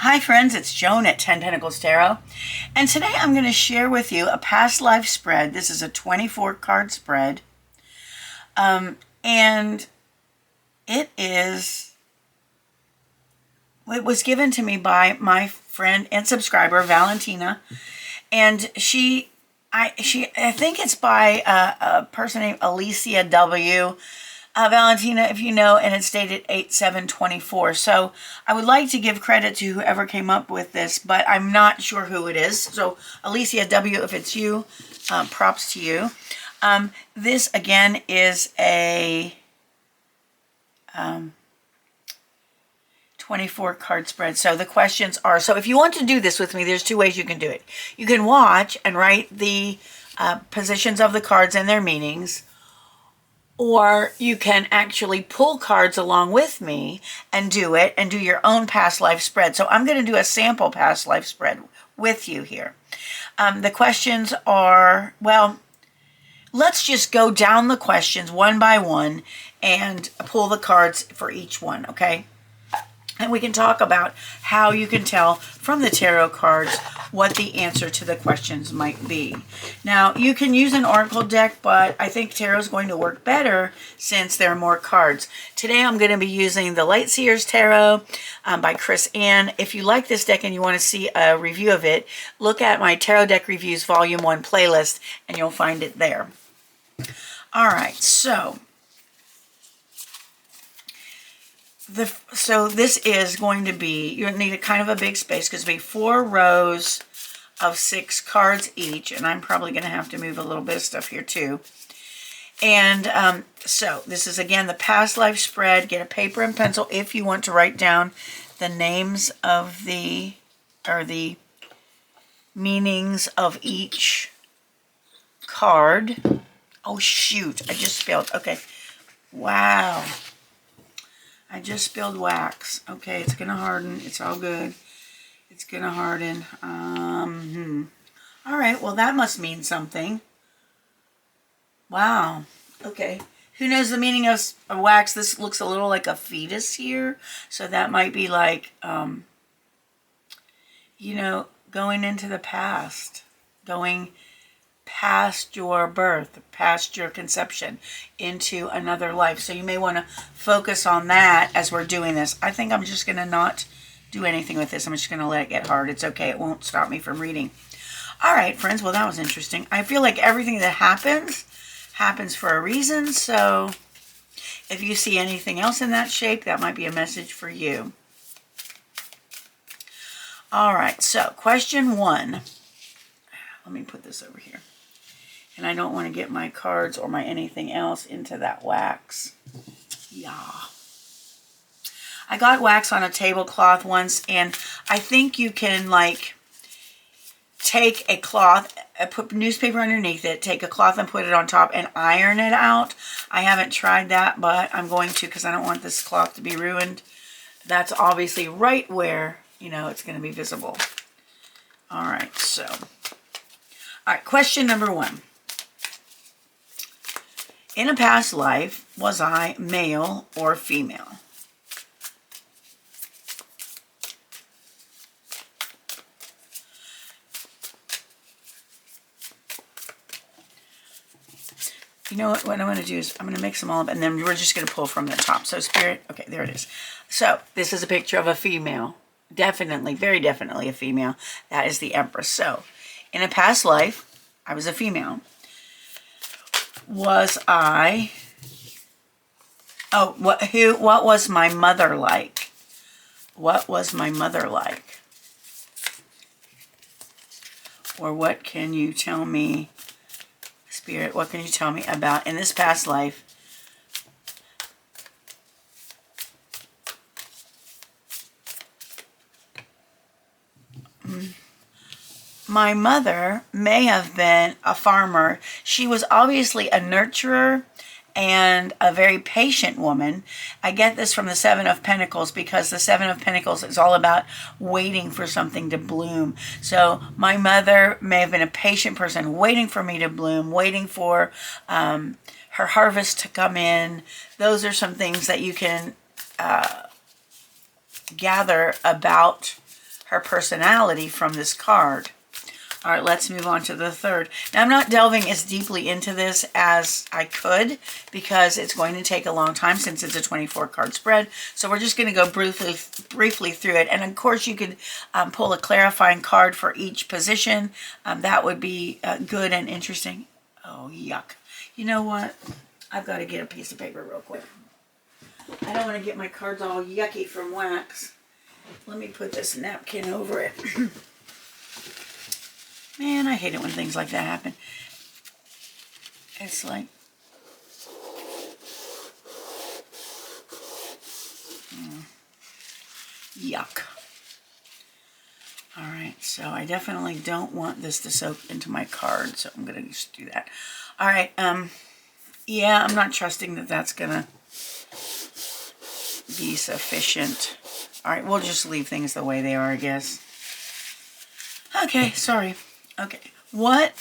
Hi friends, it's Joan at 10 Pentacles Tarot, and today I'm going to share with you a past life spread. This is a 24 card spread, and it was given to me by my friend and subscriber Valentina, and I think it's by a person named Alicia W. Valentina, if you know, and it's dated 8/7/24. So I would like to give credit to whoever came up with this, but I'm not sure who it is. So Alicia W, if it's you, props to you. This again is a 24 card spread. So the questions are, so if you want to do this with me, there's two ways you can do it. You can watch and write the positions of the cards and their meanings, or you can actually pull cards along with me and do it and do your own past life spread. So I'm going to do a sample past life spread with you here. The questions are, well, let's just go down the questions one by one and pull the cards for each one, okay? And we can talk about how you can tell from the tarot cards what the answer to the questions might be. Now, you can use an oracle deck, but I think tarot is going to work better since there are more cards. Today, I'm going to be using the Light Seers Tarot by Chris Ann. If you like this deck and you want to see a review of it, look at my Tarot Deck Reviews Volume 1 playlist, and you'll find it there. All right, so this is going to be, you're going to need a kind of a big space because it'll be 4 rows of 6 cards each, and I'm probably going to have to move a little bit of stuff here too. And so this is again the past life spread. Get a paper and pencil if you want to write down the names of the meanings of each card. Oh shoot, I just spilled. Okay, wow. I just spilled wax. Okay, it's going to harden. It's all good. It's going to harden. All right, well, that must mean something. Wow. Okay. Who knows the meaning of wax? This looks a little like a fetus here. So that might be like, you know, going into the past. Going past your birth, past your conception, into another life. So you may want to focus on that as we're doing this. I think I'm just going to not do anything with this. I'm just going to let it get hard. It's okay. It won't stop me from reading. All right, friends. Well, that was interesting. I feel like everything that happens for a reason. So if you see anything else in that shape, that might be a message for you. All right. So question 1. Let me put this over here. And I don't want to get my cards or my anything else into that wax. Yeah. I got wax on a tablecloth once, and I think you can like take a cloth, put newspaper underneath it, take a cloth and put it on top and iron it out. I haven't tried that, but I'm going to because I don't want this cloth to be ruined. That's obviously right where, you know, it's going to be visible. All right, so. All right, question number 1. In a past life, was I male or female? You know what I'm going to do is I'm going to mix them all up, and then we're just going to pull from the top. So Spirit, okay, there it is. So this is a picture of a female. Definitely, very definitely a female. That is the Empress. So in a past life, I was a female. Was I, what was my mother like? What was my mother like? Or what can you tell me, Spirit, what can you tell me about in this past life? My mother may have been a farmer. She was obviously a nurturer and a very patient woman. I get this from the 7 of Pentacles because the 7 of Pentacles is all about waiting for something to bloom. So my mother may have been a patient person, waiting for me to bloom, waiting for her harvest to come in. Those are some things that you can gather about her personality from this card. All right, let's move on to the third. Now, I'm not delving as deeply into this as I could because it's going to take a long time since it's a 24-card spread. So we're just going to go briefly through it. And, of course, you could pull a clarifying card for each position. That would be good and interesting. Oh, yuck. You know what? I've got to get a piece of paper real quick. I don't want to get my cards all yucky from wax. Let me put this napkin over it. Man, I hate it when things like that happen. It's like... yuck. Alright, so I definitely don't want this to soak into my card, so I'm going to just do that. Alright, yeah, I'm not trusting that that's going to be sufficient. Alright, we'll just leave things the way they are, I guess. Okay, sorry. Okay, what,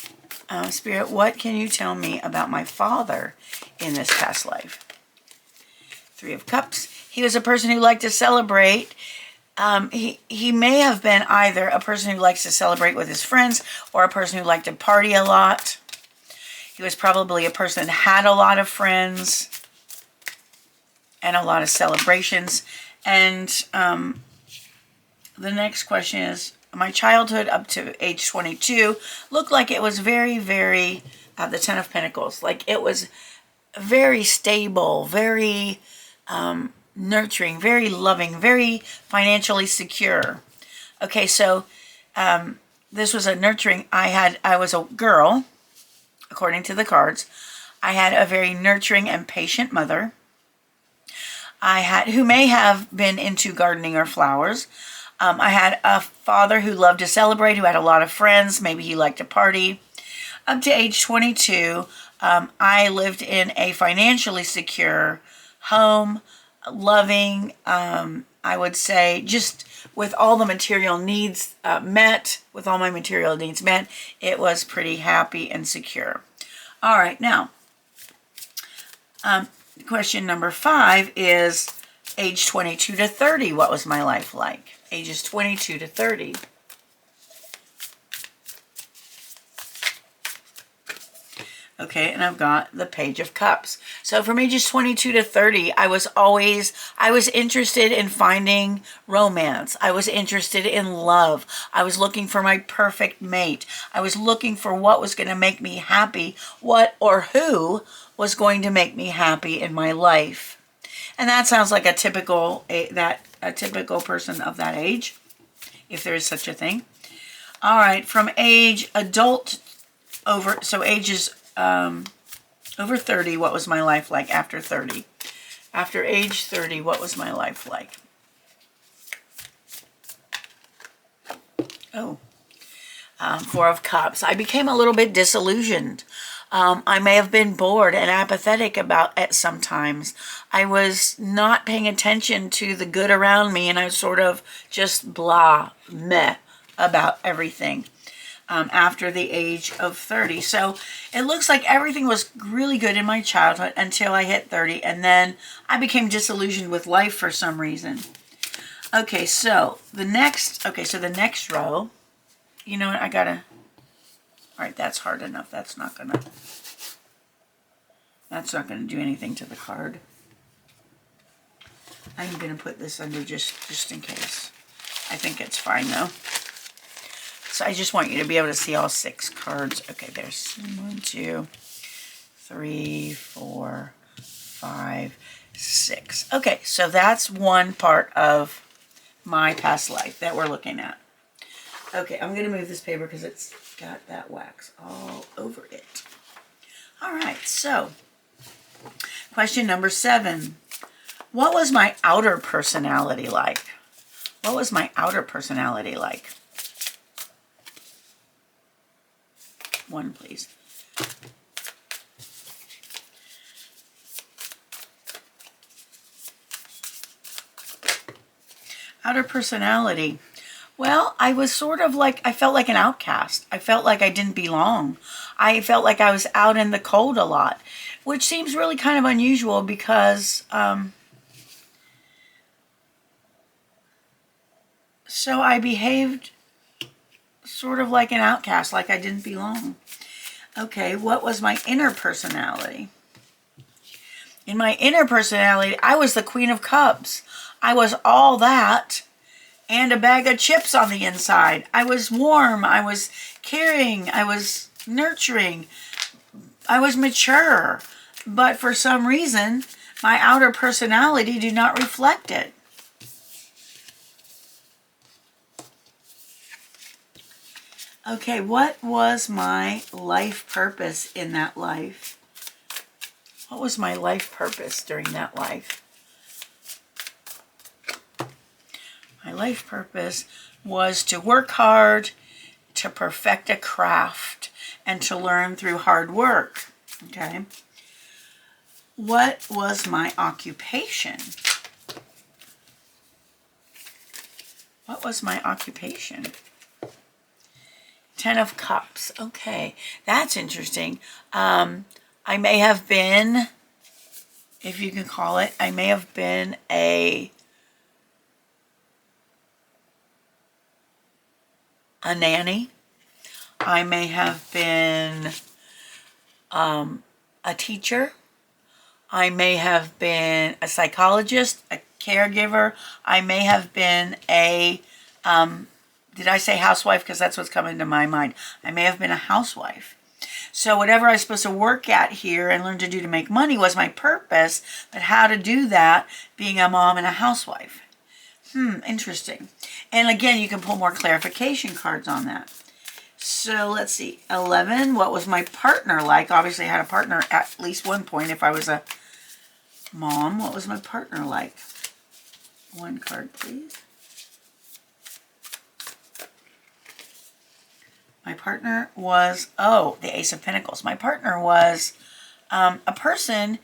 Spirit, what can you tell me about my father in this past life? Three of Cups. He was a person who liked to celebrate. He may have been either a person who likes to celebrate with his friends or a person who liked to party a lot. He was probably a person that had a lot of friends and a lot of celebrations. And the next question is, my childhood up to age 22 looked like it was very, very, the Ten of Pentacles. Like it was very stable, very nurturing, very loving, very financially secure. Okay, so this was a nurturing, I was a girl, according to the cards. I had a very nurturing and patient mother. Who may have been into gardening or flowers. I had a father who loved to celebrate, who had a lot of friends. Maybe he liked to party. Up to age 22, I lived in a financially secure home, loving, I would say, just with all the material needs met, it was pretty happy and secure. All right, now, question number 5 is age 22 to 30. What was my life like? Ages 22 to 30. Okay, and I've got the Page of Cups. So from ages 22 to 30, I was interested in finding romance. I was interested in love. I was looking for my perfect mate. I was looking for what was going to make me happy, what or who was going to make me happy in my life. And that sounds like a typical person of that age, if there is such a thing. All right, from age adult ages over 30, what was my life like after 30? After age 30, what was my life like? Oh, Four of Cups. I became a little bit disillusioned. I may have been bored and apathetic about it sometimes. I was not paying attention to the good around me, and I was sort of just meh about everything after the age of 30. So it looks like everything was really good in my childhood until I hit 30, and then I became disillusioned with life for some reason. Okay, so the next row, you know what, all right, that's hard enough. That's not gonna do anything to the card. I'm gonna put this under just in case. I think it's fine though. So I just want you to be able to see all 6 cards. Okay, there's 1, 2, 3, 4, 5, 6. Okay, so that's one part of my past life that we're looking at. Okay, I'm gonna move this paper because it's got that wax all over it. All right, so question number 7. What was my outer personality like? What was my outer personality like? 1, please. Outer personality. Well, I was sort of like, I felt like an outcast. I felt like I didn't belong. I felt like I was out in the cold a lot, which seems really kind of unusual because So I behaved sort of like an outcast, like I didn't belong. Okay, what was my inner personality? In my inner personality, I was the Queen of Cups. I was all that and a bag of chips on the inside. I was warm. I was caring. I was nurturing. I was mature. But for some reason, my outer personality did not reflect it. Okay, what was my life purpose in that life? What was my life purpose during that life? My life purpose was to work hard, to perfect a craft, and to learn through hard work. Okay. What was my occupation? What was my occupation? 10 of Cups. Okay, that's interesting. I may have been, if you can call it, I may have been a nanny. I may have been a teacher. I may have been a psychologist, a caregiver. I may have been a, did I say housewife? Because that's what's coming to my mind. I may have been a housewife. So whatever I was supposed to work at here and learn to do to make money was my purpose, but how to do that being a mom and a housewife. Interesting. And again, you can pull more clarification cards on that. So let's see. 11, what was my partner like? Obviously, I had a partner at least one point if I was a mom. What was my partner like? One card, please. My partner was, the Ace of Pentacles. My partner was a person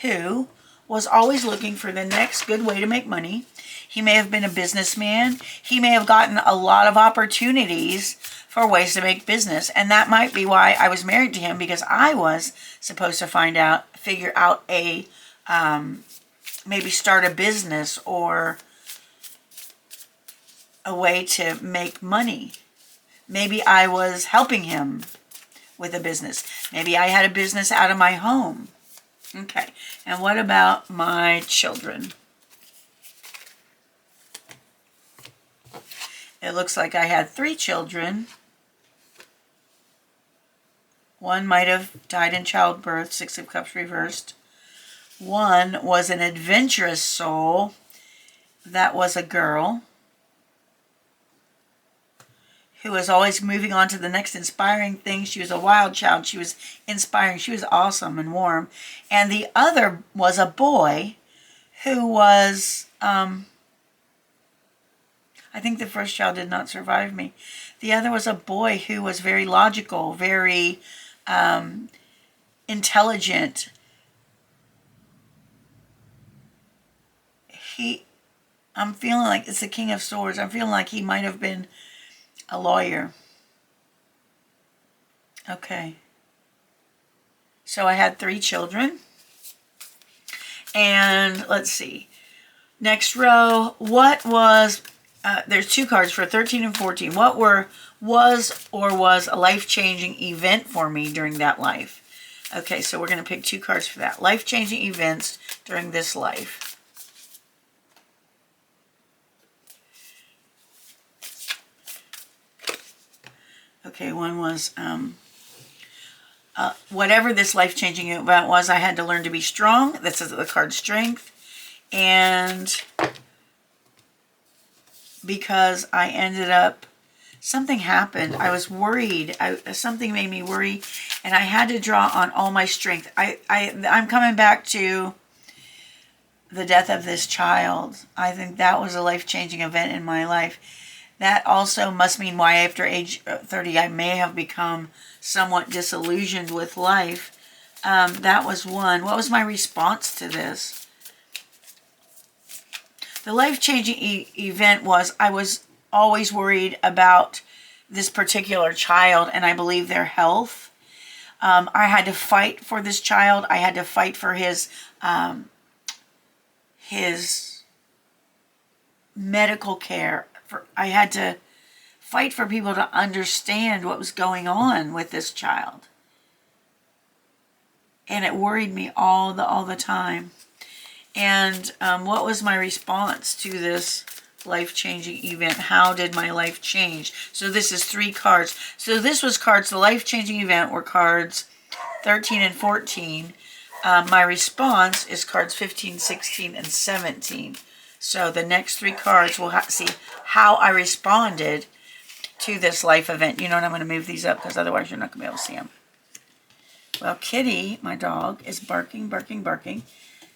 who was always looking for the next good way to make money. He may have been a businessman. He may have gotten a lot of opportunities for ways to make business. And that might be why I was married to him, because I was supposed to figure out a, maybe start a business or a way to make money. Maybe I was helping him with a business. Maybe I had a business out of my home. Okay, and what about my children? It looks like I had 3 children. One might have died in childbirth, 6 of Cups reversed. One was an adventurous soul. That was a girl who was always moving on to the next inspiring thing. She was a wild child. She was inspiring. She was awesome and warm. And the other was a boy who was, I think the first child did not survive me. The other was a boy who was very logical, very intelligent. I'm feeling like it's the King of Swords. I'm feeling like he might have been a lawyer. Okay. So I had 3 children. And let's see. Next row, what was, there's 2 cards for 13 and 14. What was a life-changing event for me during that life? Okay, so we're going to pick 2 cards for that. Life-changing events during this life. Okay, one was, whatever this life-changing event was, I had to learn to be strong. This is the card Strength. And because I ended up, something happened. I was worried. Something made me worry, and I had to draw on all my strength. I'm coming back to the death of this child. I think that was a life-changing event in my life. That also must mean why after age 30 I may have become somewhat disillusioned with life. That was one. What was my response to this? The life-changing event was I was always worried about this particular child, and I believe their health. I had to fight for this child. I had to fight for his medical care I had to fight for people to understand what was going on with this child. And it worried me all the time. And what was my response to this life-changing event? How did my life change? So this is 3 cards. So this was cards, the life-changing event were cards 13 and 14. My response is cards 15, 16, and 17. So the next 3 cards will see how I responded to this life event. You know what? I'm going to move these up because otherwise you're not going to be able to see them. Well, Kitty, my dog, is barking, barking, barking.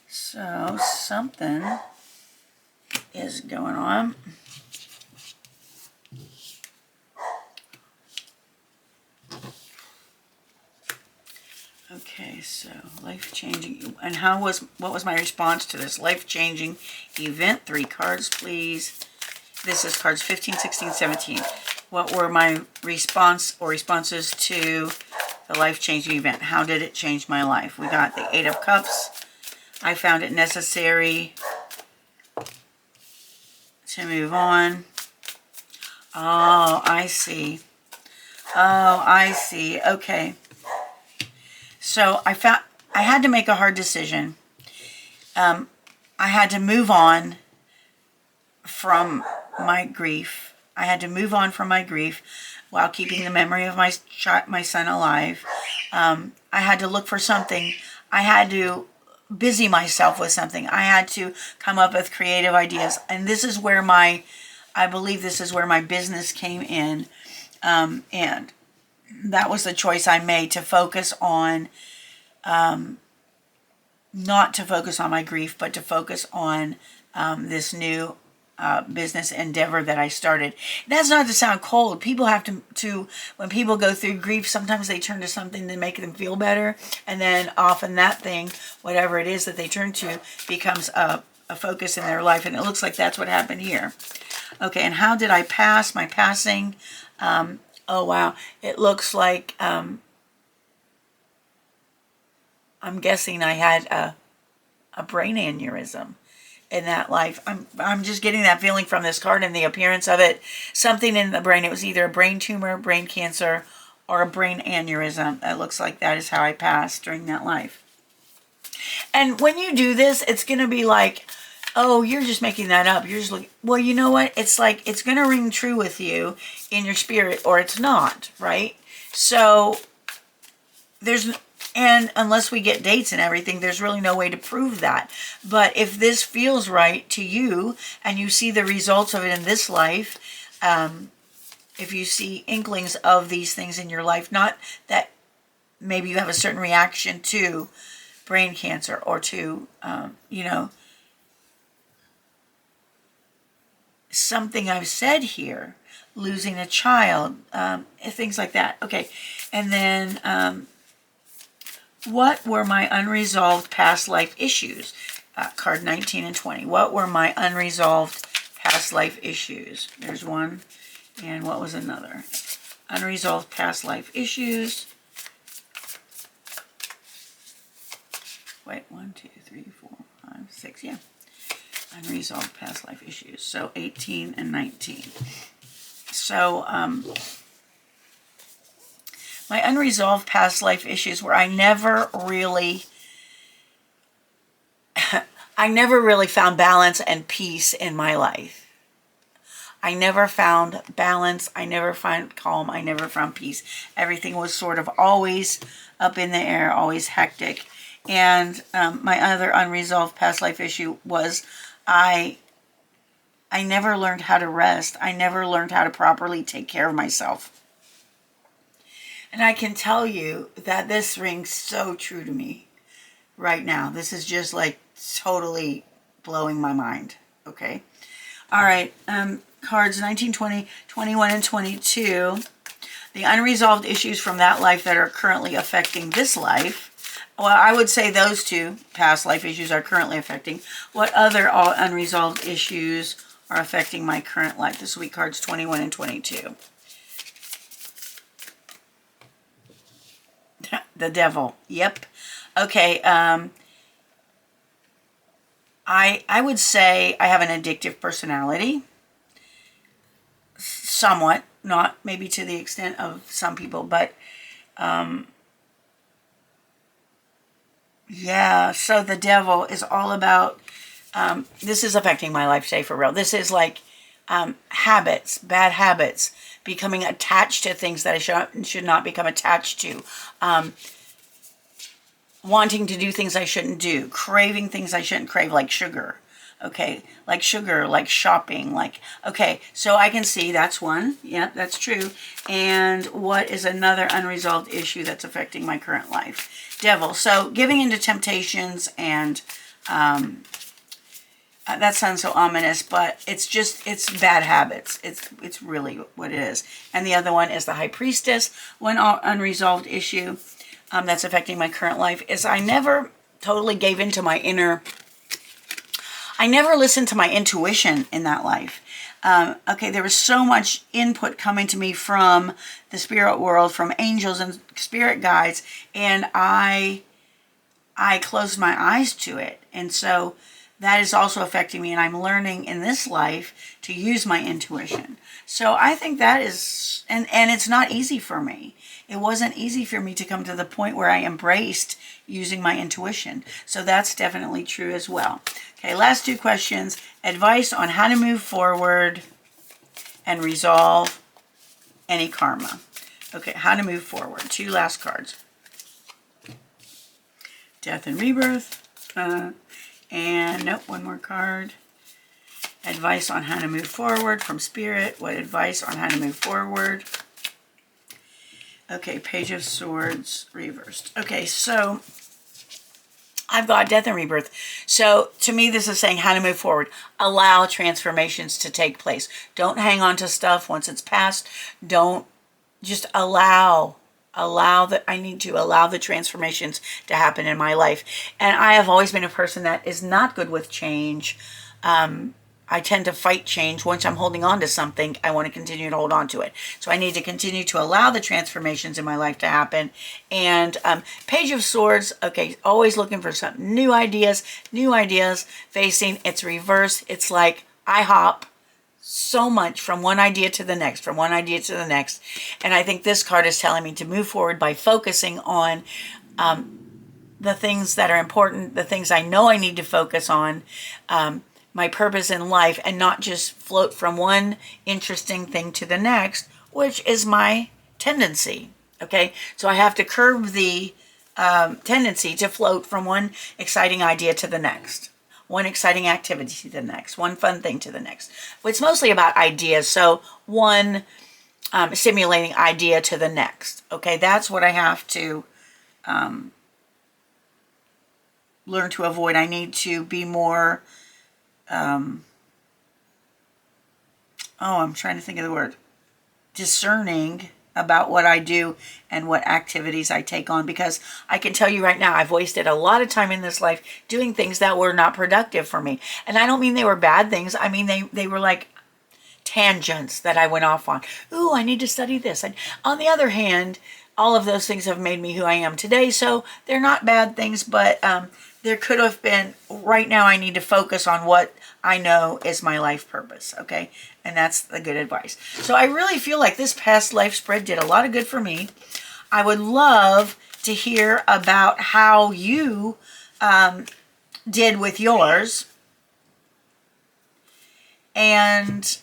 So something is going on. Okay, so life-changing. And what was my response to this life-changing event? 3 cards, please. This is cards 15, 16, 17. What were my response or responses to the life-changing event? How did it change my life? We got the 8 of Cups. I found it necessary to move on. Oh, I see. Oh, I see. Okay. So I had to make a hard decision. I had to move on from my grief. I had to move on from my grief while keeping the memory of my son alive. I had to look for something. I had to busy myself with something. I had to come up with creative ideas. And this is where I believe this is where my business came in. And that was the choice I made, to focus on, not to focus on my grief, but to focus on this new business endeavor that I started. That's not to sound cold. People have to when people go through grief, sometimes they turn to something to make them feel better, and then often that thing, whatever it is that they turn to, becomes a focus in their life, and it looks like that's what happened here. Okay, and how did I pass my passing? Oh wow, it looks like I'm guessing I had a brain aneurysm in that life. I'm just getting that feeling from this card and the appearance of it. Something in the brain. It was either a brain tumor, brain cancer, or a brain aneurysm. It looks like that is how I passed during that life. And when you do this, it's going to be like, oh, you're just making that up. You're just looking. Well, you know what? It's like, it's going to ring true with you in your spirit, or it's not, right? So and unless we get dates and everything, there's really no way to prove that. But if this feels right to you and you see the results of it in this life, if you see inklings of these things in your life, not that maybe you have a certain reaction to brain cancer or to, something I've said here, losing a child, things like that. Okay, and then what were my unresolved past life issues? Card 19 and 20. What were my unresolved past life issues? There's one. And what was another? Unresolved past life issues. Wait, 1, 2, 3, 4, 5, 6. Yeah. Unresolved past life issues. So 18 and 19. So, my unresolved past life issues were I never really found balance and peace in my life. I never found balance. I never found calm. I never found peace. Everything was sort of always up in the air, always hectic. And my other unresolved past life issue was I never learned how to rest. I never learned how to properly take care of myself. And I can tell you that this rings so true to me right now. This is just like totally blowing my mind. Okay. All right. Cards 19, 20, 21, and 22. The unresolved issues from that life that are currently affecting this life. Well, I would say those 2 past life issues are currently affecting. What other unresolved issues are affecting my current life? This will be cards 21 and 22. The devil. Yep. Okay. I would say I have an addictive personality. somewhat, not maybe to the extent of some people, but yeah, so the devil is all about, this is affecting my life today for real. This is like habits, bad habits, becoming attached to things that I should not become attached to, wanting to do things I shouldn't do, craving things I shouldn't crave, like sugar. Okay, like sugar, like shopping, like, okay, so I can see that's one. Yeah, that's true. And what is another unresolved issue that's affecting my current life? Devil. So giving into temptations, and that sounds so ominous, but it's bad habits. It's really what it is. And the other one is the High Priestess. One unresolved issue that's affecting my current life is I never totally gave into my I never listened to my intuition in that life. Okay, there was so much input coming to me from the spirit world, from angels and spirit guides, and I closed my eyes to it. And so that is also affecting me, and I'm learning in this life to use my intuition. So I think that is, and it's not easy for me. It wasn't easy for me to come to the point where I embraced using my intuition. So that's definitely true as well. Okay, last two questions. Advice on how to move forward and resolve any karma. Okay, how to move forward. Two last cards. Death and rebirth. And nope, one more card. Advice on how to move forward from Spirit. What advice on how to move forward? Okay, Page of Swords reversed. Okay, so I've got Death and Rebirth. So to me, this is saying how to move forward. Allow transformations to take place. Don't hang on to stuff once it's past. Don't just allow I need to allow the transformations to happen in my life. And I have always been a person that is not good with change. I tend to fight change. Once I'm holding on to something, I want to continue to hold on to it. So I need to continue to allow the transformations in my life to happen. And Page of Swords, okay, always looking for some new ideas facing. It's reverse. It's like I hop so much from one idea to the next, from one idea to the next. And I think this card is telling me to move forward by focusing on the things that are important, the things I know I need to focus on, my purpose in life, and not just float from one interesting thing to the next, which is my tendency. Okay, so I have to curb the tendency to float from one exciting idea to the next, one exciting activity to the next, one fun thing to the next. It's mostly about ideas, so one stimulating idea to the next. Okay, that's what I have to learn to avoid. I need to be more I'm trying to think of the word, discerning about what I do and what activities I take on, because I can tell you right now, I've wasted a lot of time in this life doing things that were not productive for me. And I don't mean they were bad things. I mean, they were like tangents that I went off on. Ooh, I need to study this. And on the other hand, all of those things have made me who I am today. So they're not bad things, but there could have been, right now I need to focus on what I know is my life purpose, okay? And that's the good advice. So I really feel like this past life spread did a lot of good for me. I would love to hear about how you did with yours. And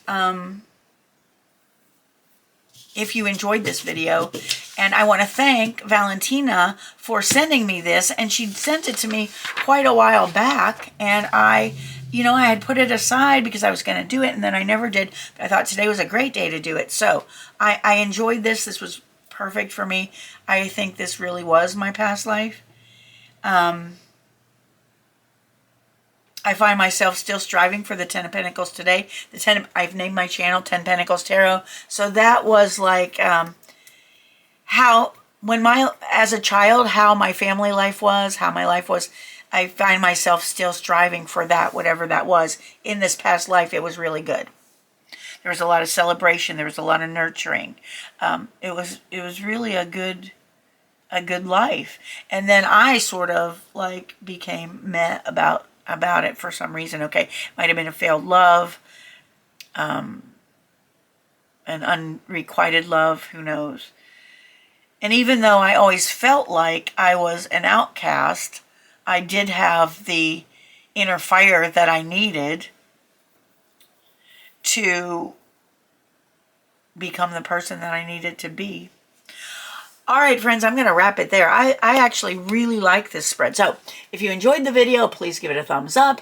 if you enjoyed this video. And I want to thank Valentina for sending me this. And she sent it to me quite a while back. And I had put it aside because I was going to do it, and then I never did. But I thought today was a great day to do it. So I enjoyed this. This was perfect for me. I think this really was my past life. I find myself still striving for the 10 of Pentacles today. I've named my channel 10 Pentacles Tarot. So that was like as a child, how my family life was, how my life was. I find myself still striving for that, whatever that was. In this past life, it was really good. There was a lot of celebration. There was a lot of nurturing. It was really a good life. And then I sort of like became meh about it for some reason. Okay, might have been a failed love. an unrequited love, who knows. And even though I always felt like I was an outcast, I did have the inner fire that I needed to become the person that I needed to be. All right, friends, I'm going to wrap it there. I actually really like this spread. So if you enjoyed the video, please give it a thumbs up.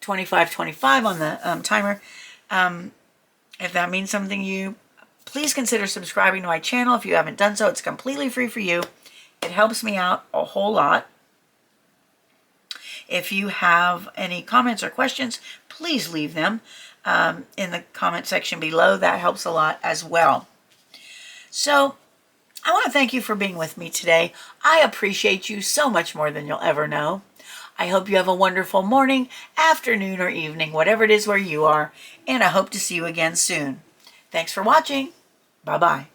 2525 on the timer. If that means something to you, please consider subscribing to my channel. If you haven't done so, it's completely free for you. It helps me out a whole lot. If you have any comments or questions, please leave them in the comment section below. That helps a lot as well. So I want to thank you for being with me today. I appreciate you so much more than you'll ever know. I hope you have a wonderful morning, afternoon, or evening, whatever it is where you are, and I hope to see you again soon. Thanks for watching. Bye-bye.